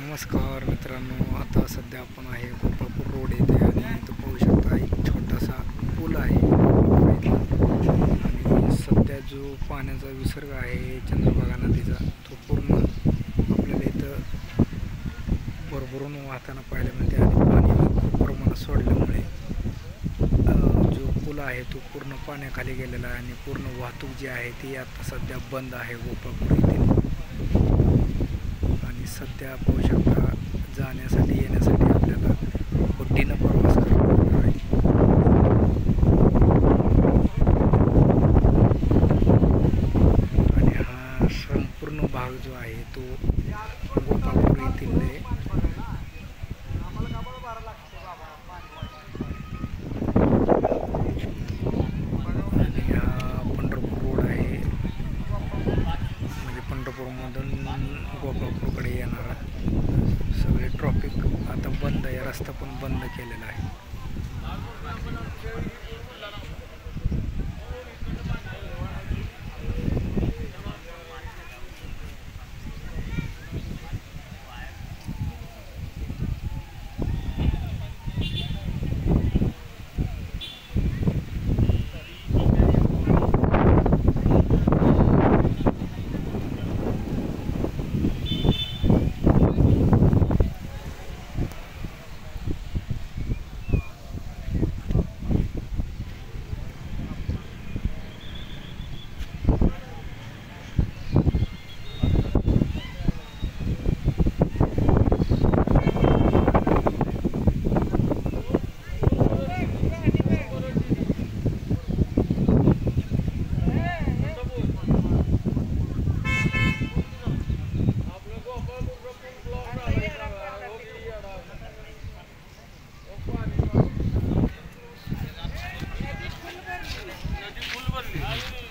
नमस्कार मित्रांनो, आता सध्या आपण आहे गोपाळपूर रोड येथे आणि इथं पाहू शकता एक छोटासा पूल आहे आणि सध्या जो पाण्याचा विसर्ग आहे चंद्रभागा नदीचा तो पूर्ण आपल्याला इथं भरभरून वाहताना पाहायला मिळते आणि पाणी खूप प्रमाणात सोडल्यामुळे जो पूल आहे तो पूर्ण पाण्याखाली गेलेला आहे आणि पूर्ण वाहतूक जी आहे ती आता सध्या बंद आहे गोपाळपूर येथील। सध्या पाहू शकता जाण्यासाठी येण्यासाठी आपल्याला बोटीनं प्रवास करावा लागणार आहे आणि हा संपूर्ण भाग जो आहे तो गोपाळपूर येथील आहे आणि हा पंढरपूर रोड आहे, म्हणजे पंढरपूरमधून गोपाळपूरकडे येणारा सगळे ट्रॉफिक आता बंद आहे, रस्ता पण बंद केलेला आहे। नदी फुल बनली।